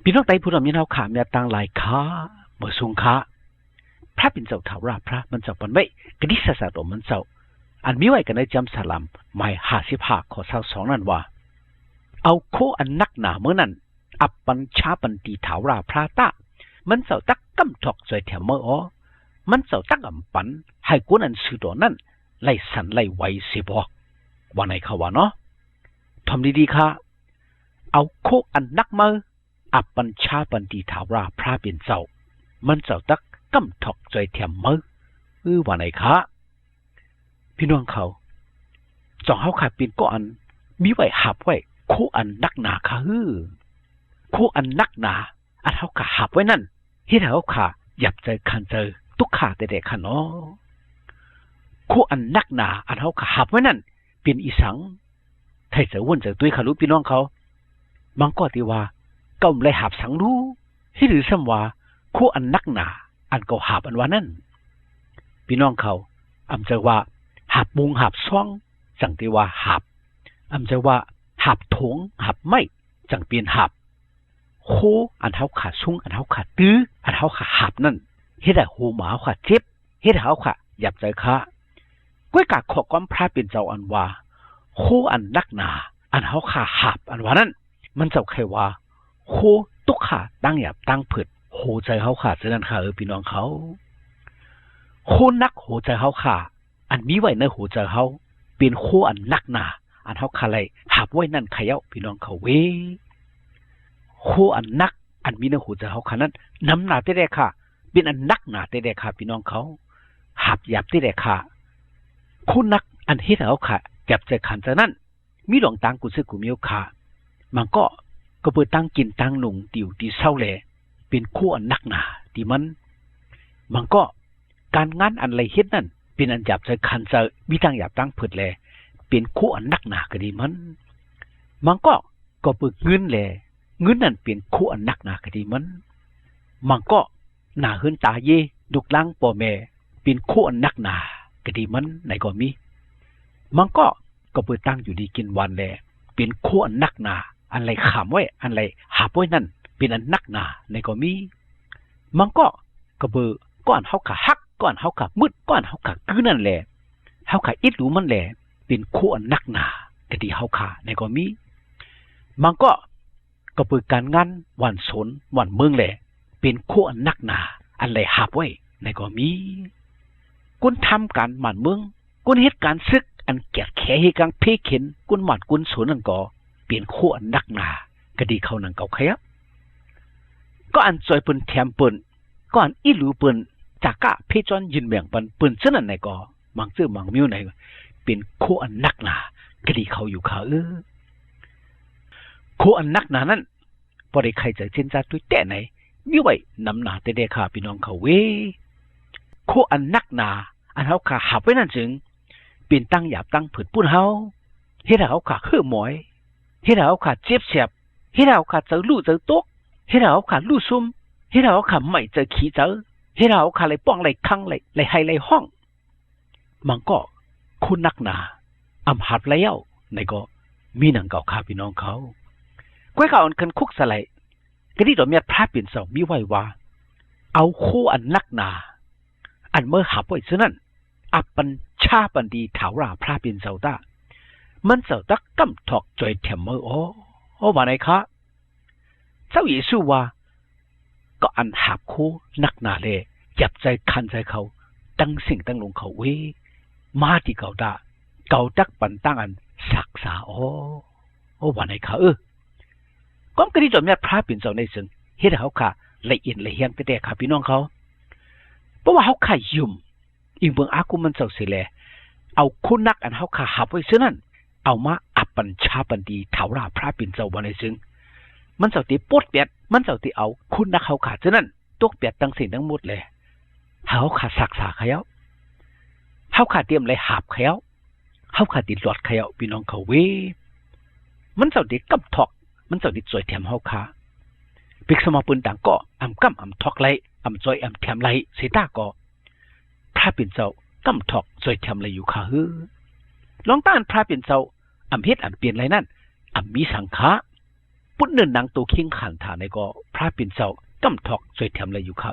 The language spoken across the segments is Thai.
พี่น้องไต้ผู้นำยินเอาขามีตังหลายขาเมื่อสูงขาพระเป็นเจ้าถาวราพระมันเจ้าปันไว้กระดิษฐศาสตร์มันเจ้าอันมีไว้กันในจำสลัมหมาย55 ข้อ 22นั่นว่าเอาโคอันนักหนาเมื่อนั้นอับปัญชาปันตีถาวราพระตามันเจ้าตักกำถอกใจแถมเมื่ออ๋อมันเจ้าตักอำปันให้กุนันสือดอนั่นไล่สันไล่ไว้สิบอกว่าไหนเขาว่าเนาะทำดีๆค่ะเอาโคอันนักมืออับปัญชาปันตีถาวราพระเป็นเจ้ามันเจ้าตักกำถอกใจแถมมือว่าไหนคะพี่น้องเขาจองเฮาขาดเป็นก็อันมีไว้หับไว้โคอันนักหนาค่ะโคอันนักหนาอันเฮาขาหับไว้นั่นเฮ็ดให้เฮาขาหยับใจคันเจอตุกขาแต่เด็กค่ะเนาะโคอันนักหนาอันเฮาขาหับไว้นั่นเป็นอีสังไทยจะวนจะตุ้ยค่ะรู้พี่น้องเขาบางก็ที่ว่าก้มเลยหับสังรู้ให้หรือซ้ำว่าโคอันนักหนาอันก็หับอันว่านั่นพี่น้องเขาอำจะว่าหับมุงหับซ่องจังที่ว่าหับอำจะว่าหับถงหับไม่จังเปลี่ยนหับโคอันเฮาขาดซุ้งอันเฮาขาดตื้ออันเฮาขาดหับนั่นเฮ็ดให้หูหมาขาดเจ็บเฮ็ดให้เฮาขาดหยับใจค่ะก้วยกาขอความพระเป็นเจ้าอันว่าโคอันนักหนาอันเฮาขาดหับอันว่านั่นมันเจ้าแค่ว่าโคตุกขาตั้งหยับตั้งผึดโหใจเฮาขาดฉะนั้นค่ะพี่น้องเขาโคนักโหใจเฮาขาอันมีไว้ในหัวใจเฮาเป็นโคอันนักหนาอันเฮาคาไลหับไว้นั่นขย่าพี่น้องเขาเวโคอันนักอันมีในหัวใจเฮาขานั้นน้ำหนาเตะค่ะเป็นอันนักหนาเตะค่ะพี่น้องเขาหับหยับเตะค่ะโคนักอันเฮ็ดเฮาค่ะจับใจขันใจนั้นมีดวงตางกุศลกุมิโอค่ะมันก็เปิดตั้งกินตั้งหนุ่งติวตีเศร้าแลเป็นโคอันนักหนาที่มันก็การงานอันไรเฮ็ดนั่นเป็นอันหยาบใจคันใจมีทางหยาบตั้งผึดแลเป็นคู่อันนักหนาก็ดีมันก็เปิดเงินแลเงินนั่นเป็นคู่อันนักหนาก็ดีมันก็หน้าหืนตาเยดุกล้างป่อแม่เป็นคู่อันนักหนาก็ดีไหนก็มีมันก็เปิดตั้งอยู่ดีกินวันแลเป็นคู่อันนักหนาอันไรขามไว้อันไรหับไว้นั่นเป็นอันนักหนาในก็มีมันก็เปิดก้อนเฮาขาหักก้อนเฮาขามืดก้อนเฮาขากือนั่นแหละเฮาขาอิดรู้มันแหละเป็นคู่อันนักหนาก็ดีเฮาขาในก็มีมันก็เปิดการงานวันสนวันเมืองแหละเป็นคู่อันนักหนาอันไรหับไว้ในก็มีกุนทำการหมั่นเมืองกุนเฮ็ดการซึกอันแก่แขให้กังเพเข็นกุนหมั่นกุนสนนั่นก็เป็นคู่อันนักหนาก็ดีเขานั่นเก่าขยับก็อันจอยเปิ้นแถมเปิ้นก็อันอีหลูเปิ้นจากกะเพจอนยินแบ่งปันปืนเช่นนั้นไหนก็มังซื้อมังมิ้วไหนเป็นโคอันนักหนาคดีเขาอยู่ค่ะโคอันนักหนานั้นพอได้ใครจะเช่นจ้าตุ้ยแต่ไหนมีไว้นำหนาแต่เด็กค่ะพี่น้องเขาโคอันนักหนาอันเขาขาหับไว้นั่นจึงเป็นตั้งหยาบตั้งผืดปุ้นเฮาเฮ็ดให้เขาขาคือหมอยเฮ็ดให้เขาขาเจ็บแสบเฮ็ดให้เขาขาเจอลู่เจอตกเฮ็ดให้เขาขาลู่ซุ่มเฮ็ดให้เขาขาไม่เจอขี้เจอเฮ็ดให้เขาขาเลยป้องเลยคังเลยให้เลยห้องมันก็คุณนักหนาอำหัดแล้วในก็มีหนังเก่าข้าพี่น้องเขาก้อยเขาอันคันคุกสไลก็ที่ดอกเมียพระเปลี่ยนเสามีไว้ว่าเอาโคอันนักหนาอันเมื่อหับไว้ฉะนั้นอับปัญชาปันดีถาวราพระเปลี่ยนเสาตามันเสาตักกำถอกจอยแถมเมื่อว่าไหนคะเจ้าเยซูว่าก็อันหับโคนักหนาเลยจับใจคันใจเขาตั้งสิ่งตั้งลงเขามาที่เก่าตาเก่าตักปันตั้งอันศักษาว่าไหนคะก้มกระดิ่งจอมยัดพระเป็นเจ้าในซึ่งเฮ็ดเขาค่ะละเอียดละเอียดแต่ค่ะพี่น้องเขาเพราะว่าเขาค่ะยุ่มอีเมืองอากุมันเจ้าเสียแลเอาคุณนักอันเขาค่ะหับไว้ซึ่งนั้นเอามาอับปัญชาปันดีถาวราพระเป็นเจ้าวันในซึ่งมันเจ้าตีปดเปียดมันเจ้าตีเอาคุณนักเขาขาดซึ่งนั้นตกเปียดตั้งสิ่งทั้งหมดเลยเขาขาดศักษาเขาขาดเตรียมเลยหับเขาขาดติดหลอดพี่น้องเขามันเจ้าตีกับถอกมันเจ้าดิสวยแถมเฮาคาปิกสมาปืนต่างก็อำกำอำทอกไหลอำจอยอำแถมไหลเสียตาก็พระเป็นเจ้ากำทอกจอยแถมไหลอยู่ค่ะลองต้านพระเป็นเจ้าอำเฮ็ดอำเปลี่ยนไรนั่นอำมีสังฆะ ปุ่นเนินนางตัวเคียงขันฐานในก็พระปิ่นเจ้ากำทอกสวยแถมเลยอยู่ค่ะ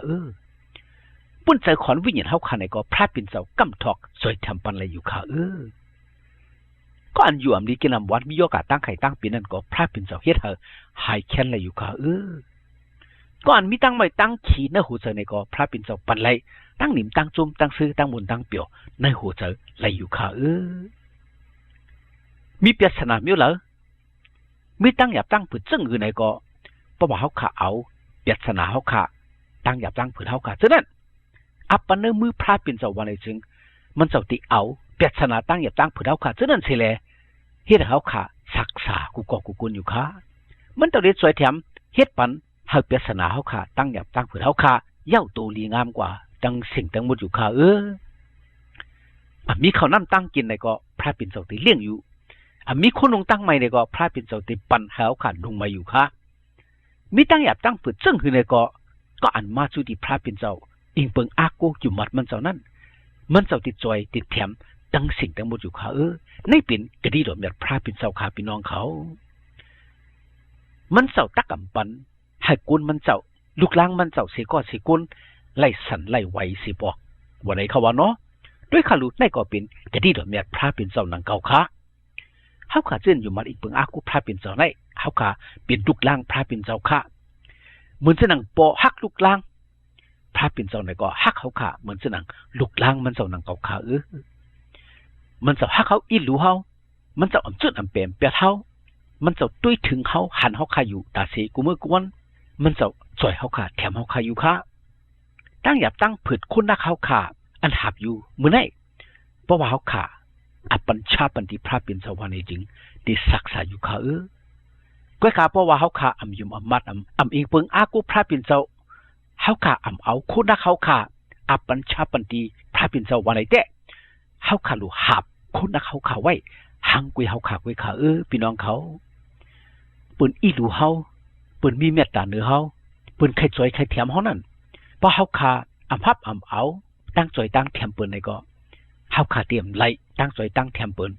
ปุ่นใจขอนวิญญาณเฮาขันในก็พระปิ่นเจ้ากำทอกสวยแถมปันเลยอยู่ค่ะก็อันอยู่อำดีกินลำวัดมีโอกาสตั้งไข่ตั้งปีนั่นก็พระปิ่นเจ้าเฮ็ดเฮาหายแค้นเลยอยู่ค่ะก็อันมีตั้งไม่ตั้งขีในหูเจอในก็พระปิ่นเจ้าปันเลยตั้งหนิมตั้งจุ่มตั้งซื้อตั้งมุนตั้งเปียวในหูเจอเลยอยู่ค่ะมีเปียสนามอยู่เหรอมีตั้งหยับตั้งผืนจึงอยู่ในก็เพราะว่าเฮาขาเอาเปียสนาเฮาขาตั้งหยับตั้งผืนเฮาขาฉะนั้นอัปปะเนมือพระปิ่นเจ้าวันในจึงมันเจ้าติเอาเปียสนาตั้งหยับตั้งผืนเฮาขาฉะนั้นสิแลเฮ็ดเฮาขาศักษากูกอกูกุนอยู่ค่ะมันต้องเรียนสวยแถมเฮ็ดปันเฮาเปียสนาเฮาขาตั้งหยับตั้งผืนเฮาขาเย้าตูลีงามกว่าดังสิ่งทั้งหมดอยู่ค่ะมีข้าวน้ำตั้งกินในก็พระปิ่นเจ้าติเลี้ยงอยู่มีคนลงตั้งใหม่ในก็พระปิ่นเจ้าติปันเฮาขาลงมาอยู่ค่ะมีตั้งหยับตั้งฝืนซึ่งคือในก็อันมาสู่ที่พระปิ่นเจ้าอิงเปิงอากูอยู่มัดมันเจ้านั้นมันเจ้าติดจอยติดแถมดังสิ่งทั้งหมดอยู่ค่ะในเป็นกระดีดอกเม็ดพระปิ่นเจ้าค่ะพี่น้องเขามันเจ้าตักกำปันให้กุนมันเจ้าลูกล้างมันเจ้าเสียก็เสียกุนไล่สันไล่ไหวสิบอกวันไหนเขาว่าเนาะด้วยขาลุในก็เป็นกระดีดอกเม็ดพระปิ่นเจ้านังเก่าค่ะเฮาขาเจนอยู่มัดอีกเปิงอากูพระปิ่นเจ้าในเฮาขาเป็นลูกล้างพระปิ่นเจ้าค่ะเหมือนจะนังปอฮักลูกล้างพระปิ่นเจ้าในก็ฮักเฮาขาเหมือนจะนังลูกล้างมันเจ้านังเก่าค่ะมันเจ้าฮักเขาอีหลูเฮามันเจ้าอ่ำจุดอ่ำเปมเปียเฮามันเจ้าตุ้ยถึงเฮาหันเฮาขาอยู่ตาเสกูมือกวนมันเจ้าสวยเฮาขาแถมเฮาขาอยู่ค่ะตั้งหยับตั้งผืดคุณนักเฮาขาอันหับอยู่มื้อไหนเพราะว่าเฮาขาอปัญชาปันติพระปิ่นเจ้าวันนี้จริงได้ศักษาอยู่ค่ะก็ขาเพราะว่าเฮาขาอำยุมอำมัดอำอิงเปิงอากูพระปิ่นเจ้าเฮาขาอำเอาคุณนักเฮาขาอปัญชาปันติพระปิ่นเจ้าวันไหนแต่เฮาขาลูหับคุณนักเฮาขาไว้หังกุยเฮาขาไว้ค่ะพี่น้องเขาปืนอีหลูเฮาปืนมีเมตตาเหนือเฮาปืนใครสวยใครแถมเฮานั่นเพราะเฮาขาอำพับอำเอาตั้งสวยตั้งแถมปืนในก็เฮาขาเตรียมไล่ตั้งสวยตั้งแถมปืน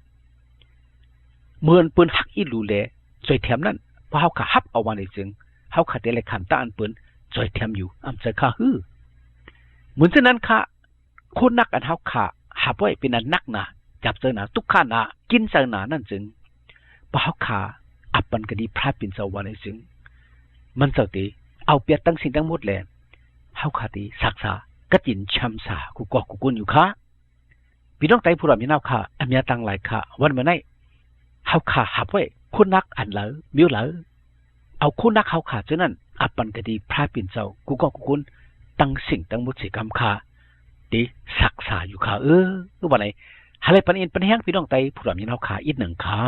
เหมือนปืนหักอีหลูแลสวยแถมนั่นเพราะเฮาขาฮับเอาวันในจึงเฮาขาเตเลยขันตาอันปืนสวยแถมอยู่อำใจข้าเหมือนฉะนั้นค่ะคนนักอันเฮาขาหับไว้เป็นอันนักหนาจับเจอหนาทุกข้าหนากินเจอหนานั่นจึงเพราะเฮาขาอับปันกดีพระปิ่นเจ้าวันในจึงมันเจ้าตีเอาเปียตั้งสิ่งทั้งหมดแลเฮาขาตีศักษากะจินช้ำสากูกอกกูกุนอยู่ค่ะพี่น้องไตผู้รับยินเอาค่ะอเมียตังหลายค่ะวันเมื่อไหร่เฮาขาหับไว้คุณนักอันเหลอมิ้วเหลอเอาคุณนักเฮาขาเจ้านั้นอับปันกดีพระปิ่นเจ้ากูกอกกูกุนตั้งสิ่งตั้งมุดสิกรรมค่ะตีศักษาอยู่ค่ะวันไหนอะไรปันอินปันแห้งพี่น้องไตผู้รับยินเอาค่ะอีกหนึ่งค่ะ